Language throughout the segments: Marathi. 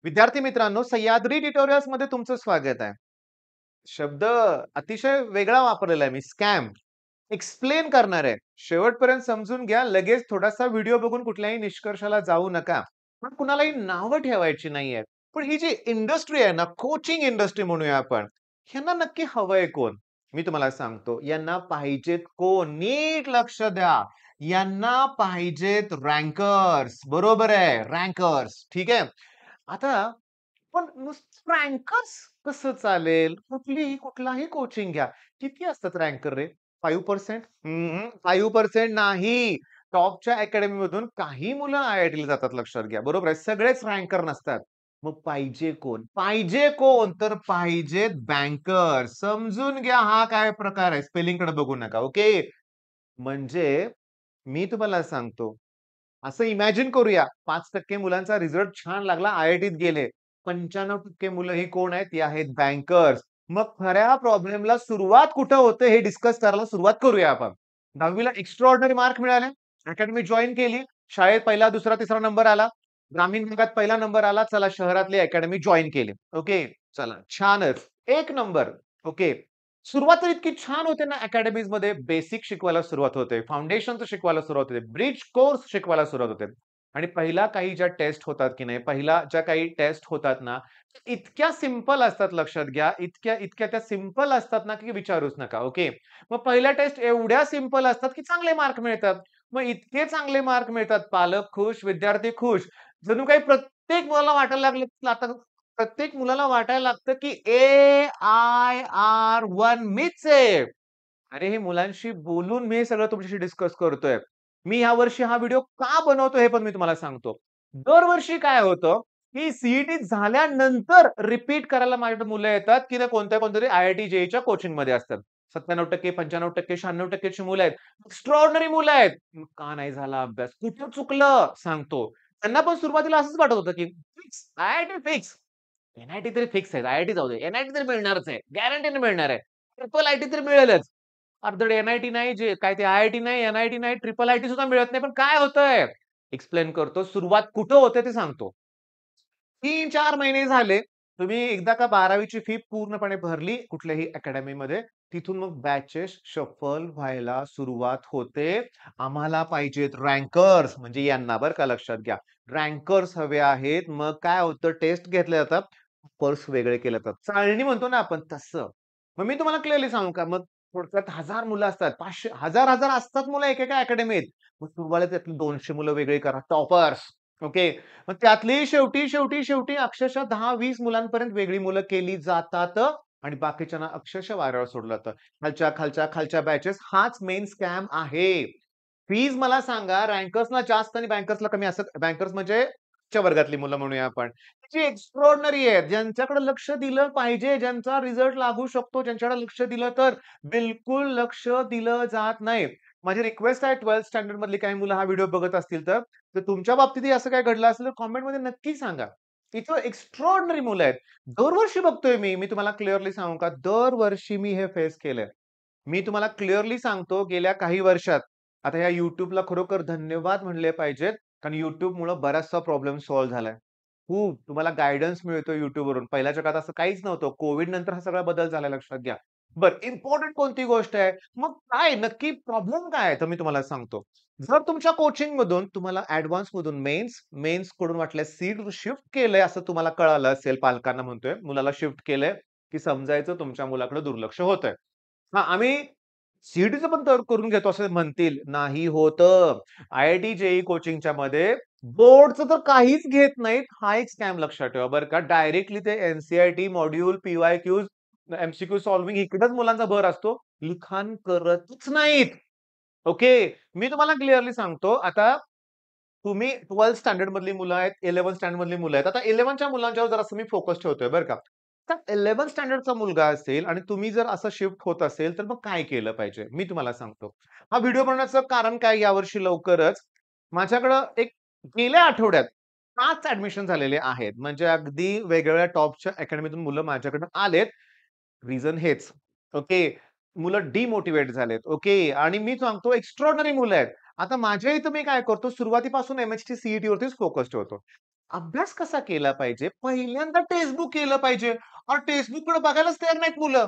विद्यार्थी मित्रांनो, सह्याद्री ट्युटोरियल्स मध्ये तुमचं स्वागत आहे. शब्द अतिशय वेगळा वापरलेला आहे मी, स्कॅम. एक्सप्लेन करणार आहे. शेवटपर्यंत समजून घ्या. लगेच थोडासा व्हिडिओ बघून कुठल्याही निष्कर्षाला जाऊ नका. पण कुणालाही नावं ठेवायची नाहीयेत. पण ही जी इंडस्ट्री आहे ना, कोचिंग इंडस्ट्री म्हणूया आपण. ह्यांना नक्की हवंय कोण? मी तुम्हाला सांगतो. यांना पाहिजेत कोण? नीट लक्ष द्या. यांना पाहिजेत रँकर्स. बरोबर आहे, रँकर्स. ठीक आहे. आता पण नुसतं रँकर्स कसं चालेल? कुठलाही कोचिंग घ्या. किती असतात रँकर रे? 5%? 5% नाही. टॉपच्या अकॅडमीमधून काही मुलं आय-आय-टीला जातात लक्षात घ्या. बरोबर आहे. सगळेच रँकर नसतात. मग पाहिजे कोण? पाहिजे कोण? तर पाहिजेत बँकर. समजून घ्या हा काय प्रकार आहे. स्पेलिंगकडे बघू नका. ओके. म्हणजे मी तुम्हाला सांगतो असं इमॅजिन करूया 5% मुलांचा रिझल्ट छान लागला, आय-आय-टीत गेले. 95% मुलं ही कोण आहेत? ती आहेत बँकर्स. मग खऱ्या प्रॉब्लेमला सुरुवात कुठं होते हे डिस्कस करायला सुरुवात करूया आपण. 10वी ला एक्स्ट्राऑर्डिनरी मार्क मिळाले. अकॅडमी जॉइन केली. शाळेत पहिला, दुसरा, तिसरा नंबर आला. ग्रामीण भागात पहिला नंबर आला. चला शहरातली अकॅडमी जॉइन केली. ओके. चला छानच. 1 नंबर. ओके. सुरुवात तर इतकी छान होते ना अकॅडमीजमध्ये बेसिक शिकवायला सुरुवात होते. फाउंडेशनचं शिकवायला सुरुवात होते. ब्रिज कोर्स शिकवायला सुरुवात होते. आणि पहिला काही ज्या टेस्ट होतात की नाही, पहिला ज्या काही टेस्ट होतात ना, इतक्या सिंपल असतात लक्षात घ्या. इतक्या इतक्या त्या सिंपल असतात ना, की विचारूच नका. ओके. मग पहिल्या टेस्ट एवढ्या सिंपल असतात, की चांगले मार्क मिळतात. मग इतके चांगले मार्क मिळतात, पालक खुश, विद्यार्थी खुश. जणू काही प्रत्येक मुलाला वाटायला लागलं, की आता प्रत्येक मुलाला वाटायला लागतं, की AIR1 मीच आहे. अरे, हे मुलांशी बोलून मी हे सगळं तुमच्याशी डिस्कस करतोय. मी यावर्षी हा व्हिडिओ का बनवतो हे पण मी तुम्हाला सांगतो. दरवर्षी काय होतं, की सीईटी झाल्यानंतर रिपीट करायला माझ्याकडे मुलं येतात, की ते कोणत्या-कोणत्यातरी IIT JEEच्या कोचिंगमध्ये असतात. 97% 95% 96% ची मुलं आहेत. एक्स्ट्राऑर्डिनरी मुलं आहेत. मग का नाही झाला अभ्यास? कुठं चुकलं? सांगतो. त्यांना पण सुरुवातीला असंच वाटत होतं, की फिक्स IIT फिक्स. एन-आय-टी तरी फिक्स आहे. आय-आय-टी जाऊ दे. एन-आय-टी तरी मिळणारच आहे. गॅरंटीने मिळणार आहे. ट्रिपल आय-टी तर मिळेलच. अर्धडे एन-आय-टी नाही, जे काय ते आय-आय-टी नाही, एन-आय-टी नाही, ट्रिपल आय-टी सुद्धा मिळत नाही. पण काय होतंय? एक्सप्लेन करतो. सुरुवात कुठं होते ते सांगतो. 3-4 महिने झाले. तुम्ही एकदा का 12वी ची फी पूर्णपणे भरली कुठल्याही अकॅडमीमध्ये, तिथून मग बॅचेस शफल व्हायला सुरुवात होते. आम्हाला पाहिजेत रँकर्स म्हणजे यांना बरं का लक्षात घ्या. रँकर्स हवे आहेत. मग काय होतं टेस्ट घेतल्या जातात. पर्स वेगळे केले जातात. चाळणी म्हणतो ना आपण तसं. मग मी तुम्हाला क्लिअरली सांगू का? मग थोडक्यात 1000 मुलं असतात. 500 हजार-हजार असतात मुलं एकेका अकॅडमीत. मग तुम्हाला त्यातली 200 मुलं वेगळी करा. टॉपर्स. ओके. मग त्यातली शेवटी अक्षरशः 10-20 मुलांपर्यंत वेगळी मुलं केली जातात आणि बाकीच्यांना अक्षरशः वाऱ्यावर सोडलं जातं. खालच्या बॅचेस हाच मेन स्कॅम आहे. फीज मला सांगा रँकर्सला जास्त आणि बँकर्सला कमी असं बँकर्स म्हणजे उच्च वर्गातली मुलं म्हणूया आपण. जी एक्स्ट्राऑर्डिनरी आहेत. ज्यांच्याकडे लक्ष दिलं पाहिजे, ज्यांचा रिझल्ट लागू शकतो, ज्यांच्याकडे लक्ष दिलं तर बिलकुल लक्ष दिलं जात नाही. माझी रिक्वेस्ट आहे 12th स्टँडर्ड मधली काही मुलं हा व्हिडिओ बघत असतील तर, तुमच्या बाबतीतही असं काही घडलं असेल तर कॉमेंटमध्ये नक्की सांगा. इथं एक्स्ट्राऑर्डिनरी मुलं आहेत. दरवर्षी बघतोय मी तुम्हाला क्लिअरली सांगू का? दरवर्षी मी हे फेस केलंय. मी तुम्हाला क्लिअरली सांगतो गेल्या काही वर्षात, आता या YouTubeला खरोखर धन्यवाद म्हणले पाहिजेत. कारण YouTubeमुळं बराचसा प्रॉब्लेम सॉल्व्ह झालाय. खूप तुम्हाला गाईडन्स मिळतो YouTubeवरून. पहिल्याच्या काळात असं काहीच नव्हतं. कोव्हिड नंतर हा सगळा बदल झालाय लक्षात घ्या. बरं इम्पोर्टंट कोणती गोष्ट आहे? मग काय नक्की प्रॉब्लेम काय आहे? तर मी तुम्हाला सांगतो. जर तुमच्या कोचिंगमधून तुम्हाला ॲडव्हान्समधून मेन्सकडून वाटल्यास सीट शिफ्ट केलंय असं तुम्हाला कळालं असेल, पालकांना म्हणतोय, मुलाला शिफ्ट केलंय, की समजायचं तुमच्या मुलाकडे दुर्लक्ष होतंय. हां, आम्ही सीईटीचं पण तर करून घेतो असं म्हणतील. नाही होतं. IIT JEE कोचिंगच्या मध्ये बोर्डचं तर काहीच घेत नाहीत. हा एक स्कॅम लक्षात ठेवा बरं का. डायरेक्टली ते एन मॉड्यूल, पी-वाय-क्यूज, एम-सी-क्यू सॉल्व्हिंग इकडेच मुलांचा भर असतो. लिखाण करतच नाहीत. ओके. मी तुम्हाला क्लिअरली सांगतो. आता तुम्ही 12th स्टँडर्ड मधली मुलं आहेत, 11th स्टँडर्ड मधली मुलं आहेत. आता 11च्या मुलांच्यावर जरासं मी फोकस ठेवतोय बरं का. तर 11th स्टँडर्डचा मुलगा असेल आणि तुम्ही जर असं शिफ्ट होत असेल, तर मग काय केलं पाहिजे? मी तुम्हाला सांगतो. हा व्हिडिओ बनवण्याचं कारण काय यावर्षी लवकरच माझ्याकडं एक गेल्या आठवड्यात 5 ॲडमिशन झालेले आहेत. म्हणजे अगदी वेगवेगळ्या टॉपच्या अकॅडमीतून मुलं माझ्याकडे आलेत. रिझन हेच. ओके. मुलं डिमोटिव्हेट झालेत. ओके. आणि मी सांगतो एक्स्ट्राऑर्डिनरी मुलं आहेत. आता माझ्या इथं मी काय करतो सुरुवातीपासून एम-एच-टी, सी-ई-टीवरतीच फोकस ठेवतो. अभ्यास कसा केला पाहिजे? पहिल्यांदा टेक्स्टबुक केलं पाहिजे. अहो टेक्स्टबुककडे बघायलाच तयार नाहीत मुलं.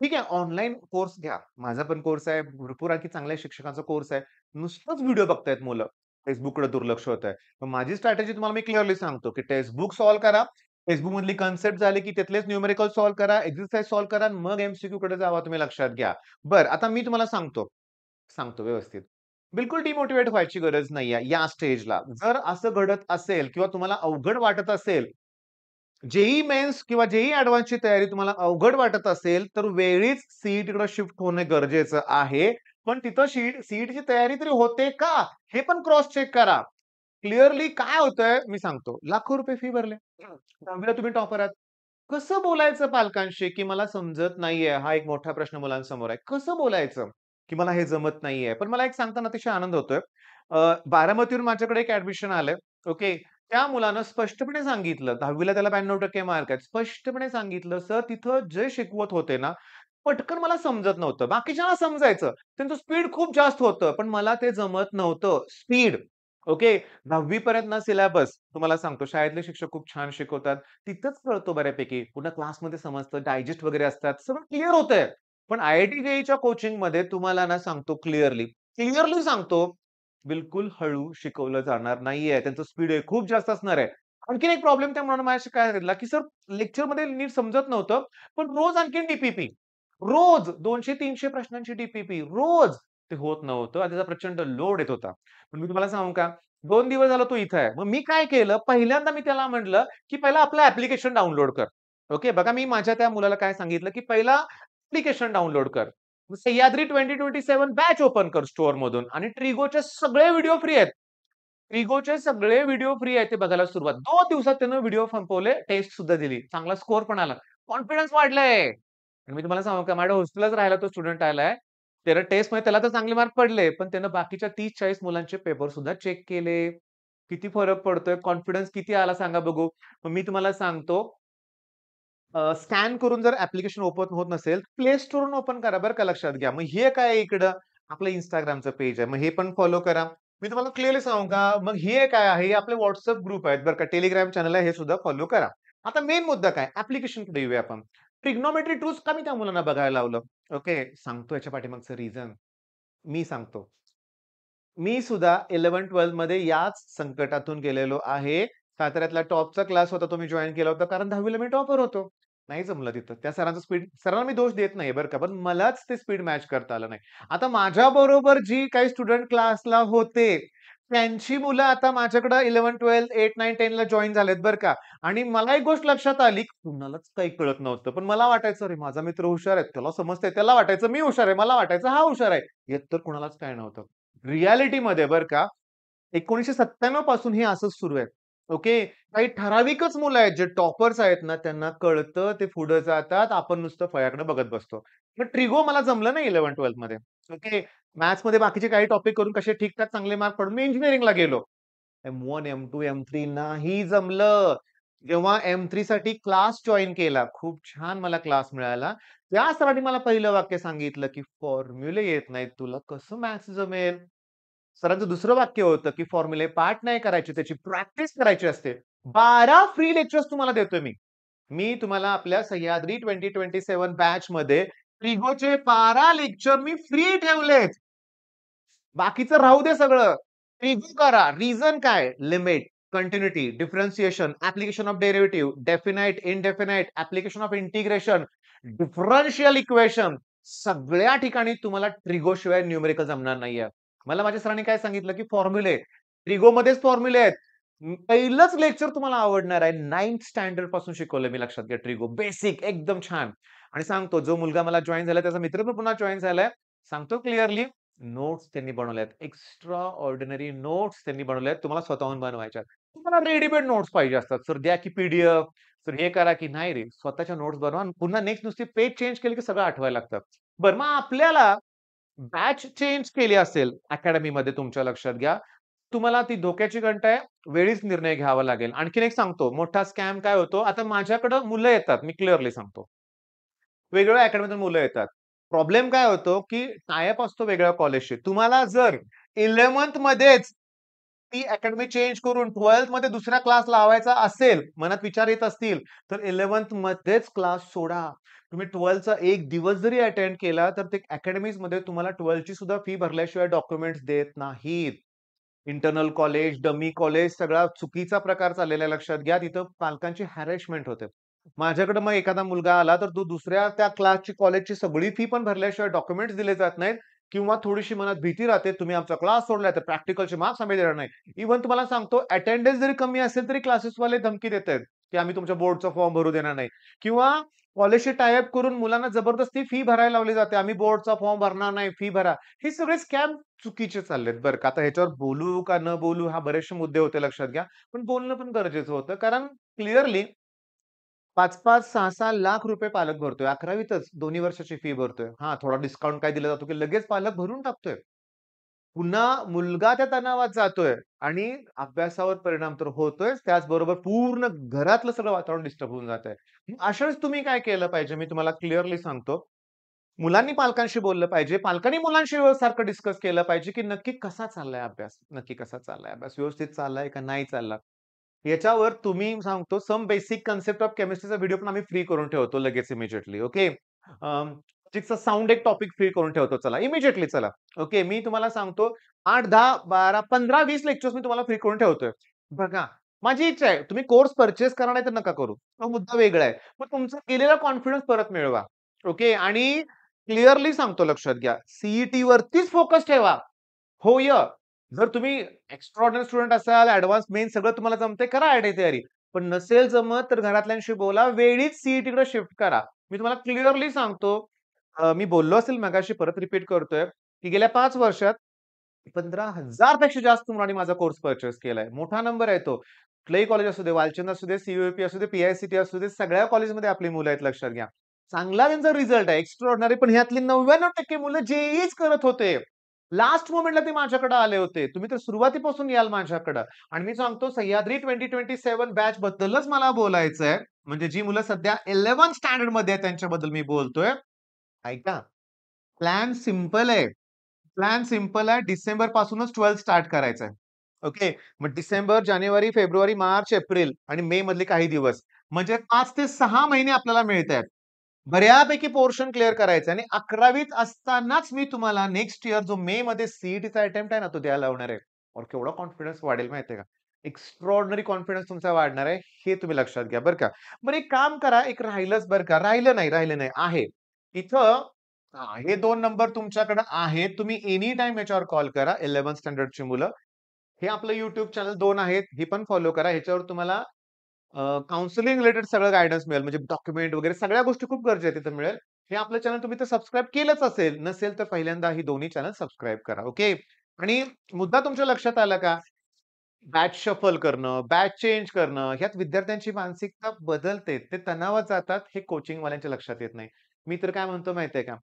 ठीक आहे, ऑनलाईन कोर्स घ्या. माझा पण कोर्स आहे. भरपूर आणखी चांगल्या शिक्षकांचा कोर्स आहे. नुसतंच व्हिडिओ बघतायत मुलं. Facebookकडे दुर्लक्ष होतंय. तर माझी स्ट्रॅटेजी तुम्हाला मी क्लिअरली सांगतो, की टेक्स्ट बुक सॉल्व्ह करा. टेक्स्ट मधली कन्सेप्ट झाली, की तिथलेच न्यूमेरिकल सॉल्व्ह करा, एक्सरसाइज सॉल्व्ह करा आणि मग एम-सी-क्यूकडे जावा तुम्ही लक्षात घ्या. बरं, आता मी तुम्हाला सांगतो. सांगतो व्यवस्थित. बिलकुल डिमोटिव्हेट व्हायची गरज नाहीये या स्टेजला. जर असं घडत असेल किंवा तुम्हाला अवघड वाटत असेल, जेईई मेन्स किंवा जेईई ॲडव्हान्सची तयारी तुम्हाला अवघड वाटत असेल, तर वेळीच सीईटीकडे शिफ्ट होणे गरजेचं आहे. पण तिथं सीईटीची तयारी तरी होते का? हे पण क्रॉस चेक करा. क्लिअरली काय होतंय मी सांगतो. लाखो रुपये फी भरले. 10वी तुम्ही टॉपर आहात. कसं बोलायचं पालकांशी, की मला समजत नाहीये? हा एक मोठा प्रश्न मुलांसमोर आहे. कसं बोलायचं, की मला हे जमत नाहीये? पण मला एक सांगताना अतिशय आनंद होतोय. बारामतीहून माझ्याकडे एक ॲडमिशन आलंय. ओके. त्या मुलानं स्पष्टपणे सांगितलं, 10वी त्याला 92% मार्क आहेत. स्पष्टपणे सांगितलं, "सर तिथं जे शिकवत होते ना, पटकन मला समजत नव्हतं. बाकीच्यांना समजायचं. त्यांचं स्पीड खूप जास्त होतं, पण मला ते जमत नव्हतं." स्पीड. ओके. 10वी पर्यंत ना सिलेबस तुम्हाला सांगतो शाळेतले शिक्षक खूप छान शिकवतात. तिथंच कळतो बऱ्यापैकी. पुन्हा क्लासमध्ये समजतं, डायजेस्ट वगैरे असतात. सगळं क्लिअर होतंय. पण आय-आय-टी, जेईईच्या कोचिंगमध्ये तुम्हाला ना सांगतो क्लिअरली, क्लिअरली सांगतो, बिलकुल हळू शिकवलं जाणार नाहीये. त्यांचं स्पीड आहे खूप जास्त असणार आहे. आणखीन एक प्रॉब्लेम त्या मुलानं माझ्याशी काय सांगितला, की "सर लेक्चरमध्ये नीट समजत नव्हतं, पण रोज आणखीन डी रोज 200-300 प्रश्नांची डी रोज." ते होत नव्हतं आणि त्याचा प्रचंड लोड येत होता. पण मी तुम्हाला सांगू का, 2 दिवस झाला तो इथं आहे. मग मी काय केलं, पहिल्यांदा मी त्याला म्हटलं, की "पहिला आपलं ॲप्लिकेशन डाउनलोड कर." ओके. बघा मी माझ्या त्या मुलाला काय सांगितलं, की "पहिला ॲप्लिकेशन डाउनलोड कर. सह्याद्री 2027 बॅच ओपन कर स्टोअरमधून आणि ट्रिगोचे सगळे व्हिडिओ फ्री आहेत." ट्रिगोचे सगळे व्हिडिओ फ्री आहेत ते बघायला सुरुवात. 2 दिवसात त्यानं व्हिडिओ संपवले, टेस्ट सुद्धा दिली. चांगला स्कोर पण आला. कॉन्फिडन्स वाढलंय. आणि मी तुम्हाला सांगू का माझ्या हॉस्टेललाच राहायला तो स्टुडंट आलाय. त्याला टेस्टमध्ये त्याला तर चांगले मार्क पडले, पण त्यानं बाकीच्या 30-40 मुलांचे पेपर सुद्धा चेक केले. किती फरक पडतोय, कॉन्फिडन्स किती आला सांगा बघू. मग मी तुम्हाला सांगतो स्कॅन करून जर ॲप्लिकेशन ओपन होत नसेल, प्ले स्टोअरवरून ओपन करा बरं का लक्षात घ्या. मग हे काय आहे इकडं, आपलं Instagramचं पेज आहे. मग हे पण फॉलो करा. मी तुम्हाला क्लिअरली सांगू का, मग हे काय आहे, हे आपले WhatsApp ग्रुप आहेत बरं का. Telegram चॅनल आहे, हे सुद्धा फॉलो करा. आता मेन मुद्दा काय, ॲप्लिकेशनकडे येऊया आपण. ट्रिग्नोमेट्री टूल्स का मी त्या मुलांना बघायला लावलं? ओके, सांगतो याच्या पाठीमागचं रिझन. मी सांगतो. मी सुद्धा 11th-12th मध्ये याच संकटातून गेलेलो आहे. साताऱ्यातला टॉपचा क्लास होता तो मी जॉइन केला होता कारण 10वी मी टॉपर होतो. नाही जमलं तिथं. त्या सरांचं स्पीड सरांना मी दोष देत नाहीये बरं का, पण मलाच ते स्पीड मॅच करता आलं नाही. आता माझ्याबरोबर जी काही स्टुडंट क्लासला होते, त्यांची मुलं आता माझ्याकडे 11th-12th, 8th-9th, 10th ला जॉइन झालेत बरं का. आणि मला एक गोष्ट लक्षात आली, कुणालाच काही कळत नव्हतं. पण मला वाटायचं, "अरे माझा मित्र हुशार आहे, त्याला समजतंय." त्याला वाटायचं मी हुशार आहे, मला वाटायचं हा हुशार आहे. येत तर कुणालाच काही नव्हतं. रिअॅलिटीमध्ये बरं का, 1997 पासून हे असंच सुरू आहे. ओके. काही ठराविकच मुलं आहेत, जे टॉपर्स आहेत ना, त्यांना कळतं, ते पुढे जातात. आपण नुसतं फळ्याकडे बघत बसतो. मग ट्रिगो मला जमलं नाही 11th-12th मध्ये. ओके. मॅथ्समध्ये बाकीचे काही टॉपिक करून कसे ठीक-ठाक चांगले मार्क पडून मी इंजिनिअरिंगला गेलो. M1, M2, M3 नाही जमलं. जेव्हा M3 साठी क्लास जॉइन केला, खूप छान मला क्लास मिळाला. त्या सरांनी मला पहिलं वाक्य सांगितलं, की "फॉर्म्युले येत नाहीत तुला, कसं मॅथ्स जमेल?" सरांचं दुसरं वाक्य होतं, की "फॉर्म्युले पाठ नाही करायचे, त्याची प्रॅक्टिस करायची असते." 12 फ्री लेक्चर्स तुम्हाला देतोय मी. मी तुम्हाला आपल्या सह्याद्री 2027 बॅचमध्ये ट्रिगोचे 12 लेक्चर मी फ्री ठेवलेत. बाकीचं राहू दे सगळं. रिव्ह्यू करा. रिझन काय? Limit, continuity, differentiation, application of derivative, definite, indefinite, application of integration, differential equation सगळ्या ठिकाणी तुम्हाला ट्रिगोशिवाय न्यूमेरिकल जमणार नाहीये. मला माझ्या सरांनी काय सांगितलं, की फॉर्म्युले ट्रिगोमध्येच फॉर्म्युले आहेत. पहिलंच लेक्चर तुम्हाला आवडणार आहे. 9th स्टँडर्ड पासून शिकवलंय मी लक्षात घ्या ट्रिगो. बेसिक एकदम छान. आणि सांगतो जो मुलगा मला जॉइन झाला त्याचा मित्र पण पुन्हा जॉइन झालाय. सांगतो क्लिअरली नोट्स त्यांनी बनवल्यात. एक्स्ट्रा ऑर्डिनरी नोट्स त्यांनी बनवल्यात. तुम्हाला स्वतःहून बनवायच्यात. तुम्हाला रेडीमेड नोट्स पाहिजे असतात. सर द्या की पी-डी-एफ. सर हे करा की नाही रे, स्वतःच्या नोट्स बनवा आणि पुन्हा नेक्स्ट नुसती पेज चेंज केली की सगळं आठवायला लागतं. बरं मग आपल्याला बॅच चेंज केली असेल अकॅडमीमध्ये तुमच्या लक्षात घ्या. तुम्हाला ती धोक्याची घंटा आहे. वेळीच निर्णय घ्यावा लागेल. आणखीन एक सांगतो मोठा स्कॅम काय होतो, आता माझ्याकडे मुलं येतात. मी क्लिअरली सांगतो. वेगवेगळ्या अकॅडमीतून मुलं येतात. प्रॉब्लेम काय होतो, की टाय अप असतो वेगळ्या कॉलेजशी. तुम्हाला जर 11th मध्येच ती अकॅडमी चेंज करून 12th मध्ये दुसरा क्लास लावायचा असेल, मनात विचार येत असतील, तर 11th मध्येच क्लास सोडा. तुम्ही 12thचा एक दिवस जरी अटेंड केला, तर ते अकॅडमीजमध्ये तुम्हाला 12thची सुद्धा फी भरल्याशिवाय डॉक्युमेंट्स देत नाहीत. इंटरनल कॉलेज, डमी कॉलेज सगळा चुकीचा प्रकार चाललेला आहे लक्षात घ्या. तिथं पालकांची हॅरेसमेंट होते. माझ्याकडे मग एखादा मुलगा आला, तर तो दुसऱ्या त्या क्लासची कॉलेजची सगळी फी पण भरल्याशिवाय डॉक्युमेंट्स दिले जात नाहीत किंवा थोडीशी मनात भीती राहते, तुम्ही आमचा क्लास सोडलाय, तर प्रॅक्टिकलचे मार्क्स आम्ही देणार नाही. इव्हन तुम्हाला सांगतो अटेंडन्स जरी कमी असेल, तरी क्लासेसवाले धमकी देतायत, की आम्ही तुमच्या बोर्डचा फॉर्म भरू देणार नाही किंवा कॉलेजशी टाय अप करून मुलांना जबरदस्ती फी भरायला लावली जाते. आम्ही बोर्डचा फॉर्म भरणार नाही, फी भरा. हे सगळे स्कॅम चुकीचे चाललेत बरं का. आता ह्याच्यावर बोलू का न बोलू हा बरेचसे मुद्दे होते लक्षात घ्या. पण बोलणं पण गरजेचं होतं. कारण क्लिअरली 5-5, 6-6 लाख रुपये पालक भरतोय. 11वीतच दोन्ही वर्षाची फी भरतोय. हां, थोडा डिस्काउंट काय दिला जातो, की लगेच पालक भरून टाकतोय. पुन्हा मुलगा त्या तणावात जातोय आणि अभ्यासावर परिणाम तर होतोयच, त्याचबरोबर पूर्ण घरातलं सगळं वातावरण डिस्टर्ब होऊन जातंय. अशा वेळेस तुम्ही काय केलं पाहिजे मी तुम्हाला क्लिअरली सांगतो. मुलांनी पालकांशी बोललं पाहिजे. पालकांनी मुलांशी सारखं डिस्कस केलं पाहिजे, की नक्की कसा चाललाय अभ्यास? नक्की कसा चाललाय अभ्यास? व्यवस्थित चाललाय का नाही चालला? याच्यावर तुम्ही सांगतो सम बेसिक कन्सेप्ट ऑफ केमिस्ट्रीचा व्हिडिओ पण आम्ही फ्री करून ठेवतो लगेच इमिडिएटली. ओके. फिजिक्सचा साउंड एक टॉपिक फ्री करून ठेवतो चला. इमिडिएटली चला. ओके. मी तुम्हाला सांगतो 8, 10, 12, 15, 20 लेक्चर्स मी तुम्हाला फ्री करून ठेवतोय. बघा, माझी इच्छा आहे तुम्ही कोर्स पर्चेस करा नाही तर नका करू. तो मुद्दा वेगळा आहे. पण तुमचा गेलेला कॉन्फिडन्स परत मिळवा. ओके. आणि क्लिअरली सांगतो लक्षात घ्या. सीईटी वरतीच फोकस ठेवा. होय. जर तुम्ही एक्स्ट्राऑर्डिनरी स्टुडंट असाल, ॲडव्हान्स मेन सगळं तुम्हाला जमतंय, करा आय-टी तयारी. पण नसेल जमत तर घरातल्यांशी बोला. वेळीच सीईटीकडे शिफ्ट करा. मी तुम्हाला क्लिअरली सांगतो, मी बोललो असेल मगाशी परत रिपीट करतोय, की गेल्या 5 वर्षात 15,000 पेक्षा जास्त मुलांनी माझा कोर्स पर्चेस केलाय. मोठा नंबर आहे तो. कुठलंही कॉलेज असू दे, वालचंद असू दे, सी असू दे, पी-आय-सी-टी असू दे, सगळ्या कॉलेजमध्ये आपली मुलं आहेत लक्षात घ्या. चांगला त्यांचा रिझल्ट आहे, एक्स्ट्राऑर्डिनरी. पण ह्यातली 99% मुलं जेईच करत होते. लास्ट मोमेंटला ते माझ्याकडे आले होते. तुम्ही तर सुरुवातीपासून याल माझ्याकडं आणि मी सांगतो सह्याद्री 2027 बॅच बद्दलच मला बोलायचंय. म्हणजे जी मुलं सध्या 11th स्टँडर्डमध्ये आहेत त्यांच्याबद्दल मी बोलतोय. ऐका, प्लॅन सिंपल आहे. प्लॅन सिंपल आहे. डिसेंबर पासूनच 12th स्टार्ट करायचंय. ओके. मग डिसेंबर, जानेवारी, फेब्रुवारी, मार्च, एप्रिल आणि मे मधले काही दिवस. म्हणजे 5 ते 6 महिने आपल्याला मिळतायत. बऱ्यापैकी पोर्शन क्लिअर करायचं आणि 11वीत असतानाच मी तुम्हाला नेक्स्ट इयर जो मे मध्ये सीईटीचा अटेम्प्ट आहे ना, तो द्यायला लावणार आहे. और केवढा कॉन्फिडन्स वाढेल माहितीये का? एक्स्ट्राऑर्डिनरी कॉन्फिडन्स तुमचा वाढणार आहे, हे तुम्ही लक्षात घ्या बरं का. बरं एक काम करा, एक राहिलंच बरं का, राहिलं नाही, आहे. इथं हे 2 नंबर तुमच्याकडे आहेत. तुम्ही एनी टाईम याच्यावर कॉल करा. 11th स्टँडर्डची मुलं. हे आपलं YouTube चॅनल 2 आहेत. हे पण फॉलो करा. ह्याच्यावर तुम्हाला काउन्सिलिंग रिलेटेड सगळं गाईडन्स मिळेल. म्हणजे डॉक्युमेंट वगैरे सगळ्या गोष्टी खूप गरजेच्या तिथं मिळेल. हे आपलं चॅनल तुम्ही तर सबस्क्राईब केलंच असेल. नसेल तर पहिल्यांदा ही दोन्ही चॅनल सबस्क्राईब करा. ओके. आणि मुद्दा तुमच्या लक्षात आला का? बॅच शफल करणं, बॅच चेंज करणं, ह्यात विद्यार्थ्यांची मानसिकता बदलते. ते तणावात जातात, हे कोचिंगवाल्यांच्या लक्षात येत नाही. मी तर काय म्हणतो माहितीये का?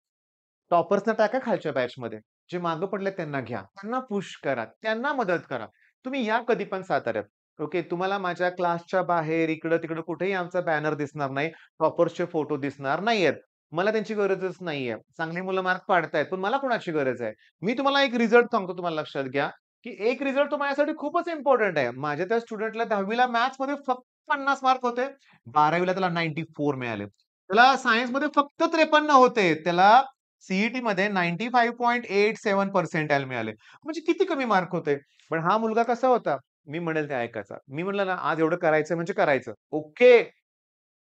टॉपर्सना टाका खालच्या बॅचमध्ये. जे मागे पडले त्यांना घ्या. त्यांना पुश करा. त्यांना मदत करा. तुम्ही या कधी पण साताऱ्यात. ओके. तुम्हाला माझ्या क्लासच्या बाहेर इकडं-तिकडं कुठेही आमचा बॅनर दिसणार नाही. टॉपर्सचे फोटो दिसणार नाहीयेत. मला त्यांची गरजच नाहीये. चांगली मुलं मार्क पाडतायत, पण मला कोणाची गरज आहे? मी तुम्हाला एक रिझल्ट सांगतो तुम्हाला लक्षात घ्या, की एक रिझल्ट तो माझ्यासाठी खूपच इम्पोर्टंट आहे. माझ्या त्या स्टुडंटला 10वी मॅथ्समध्ये फक्त 50 मार्क होते. 12वी त्याला 94 मिळाले. त्याला सायन्समध्ये फक्त 53 होते. त्याला सीईटीमध्ये 95.87 पर्सेंटाइल मिळाले. म्हणजे किती कमी मार्क होते. पण हा मुलगा कसा होता? मी म्हणेल ते ऐकायचा. मी म्हटलं ना, आज एवढं करायचं म्हणजे करायचं. ओके.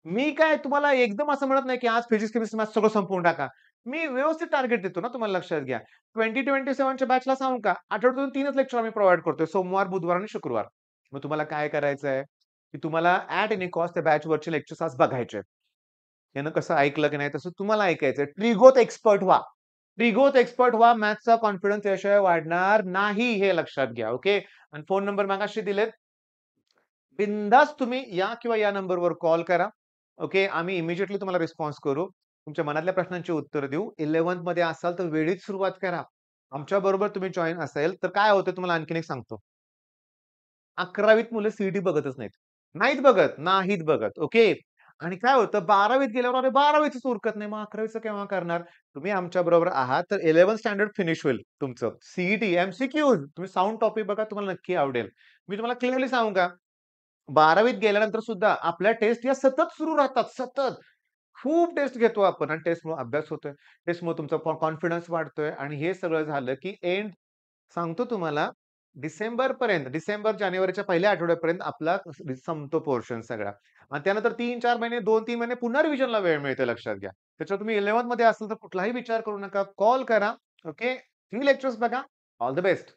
मी काय तुम्हाला एकदम असं म्हणत नाही, की आज फिजिक्स, केमिस्ट्री, मॅथ्स सगळं संपवून टाका. मी व्यवस्थित टार्गेट देतो ना, तुम्हाला लक्षात घ्या. 2027च्या बॅचला सांगू का? आठवड्यातून 3च लेक्चर आम्ही प्रोव्हाईड करतोय. सोमवार, बुधवार आणि शुक्रवार. मग तुम्हाला काय करायचंय, की तुम्हाला ॲट एनी कॉस्ट त्या बॅचवरचे लेक्चर्स आज बघायचे. त्यानं कसं ऐकलं की नाही तसं तुम्हाला ऐकायचंय. ट्रिगोत एक्सपर्ट व्हा. ट्रिगोत एक्सपर्ट व्हा. मॅथ्सचा कॉन्फिडन्स याशिवाय वाढणार नाही हे लक्षात घ्या. ओके. आणि फोन नंबर मगाशी दिलेत. बिनधास्त तुम्ही या किंवा या नंबरवर कॉल करा. ओके. आम्ही इमिडिएटली तुम्हाला रिस्पॉन्स करू. तुमच्या मनातल्या प्रश्नांची उत्तर देऊ. 11th मध्ये असाल तर वेळीच सुरुवात करा. आमच्याबरोबर तुम्ही जॉइन असेल तर काय होतं तुम्हाला आणखीन एक सांगतो. 11वीत मुलं सीईटी बघतच नाहीत. नाहीत बघत, नाहीत बघत. ओके. आणि काय होतं 12वीत गेल्यावर अरे 12वीचंच उरकत नाही. मग 11वीचं केव्हा करणार? तुम्ही आमच्याबरोबर आहात तर 11th स्टँडर्ड फिनिश होईल तुमचं. सीईटी, एम-सी-क्यूज तुम्ही साउंड टॉपिक बघा तुम्हाला नक्की आवडेल. मी तुम्हाला क्लिअरली सांगू का? 12वीत गेल्यानंतर सुद्धा आपल्या टेस्ट या सतत सुरू राहतात, सतत. खूप टेस्ट घेतो आपण आणि टेस्टमुळे अभ्यास होतोय. टेस्टमुळे तुमचा कॉन्फिडन्स वाढतोय आणि हे सगळं झालं की सांगतो तुम्हाला डिसेंबर, जानेवारीच्या पहिल्या आठवड्यापर्यंत आपला संपतो पोर्शन सगळा. आणि त्यानंतर 3-4 महिने, 2-3 महिने पुन्हा रिव्हिजनला वेळ मिळते लक्षात घ्या. त्याच्यावर तुम्ही 11th मध्ये असाल तर कुठलाही विचार करू नका. कॉल करा. ओके. फ्री लेक्चर्स बघा. All the best.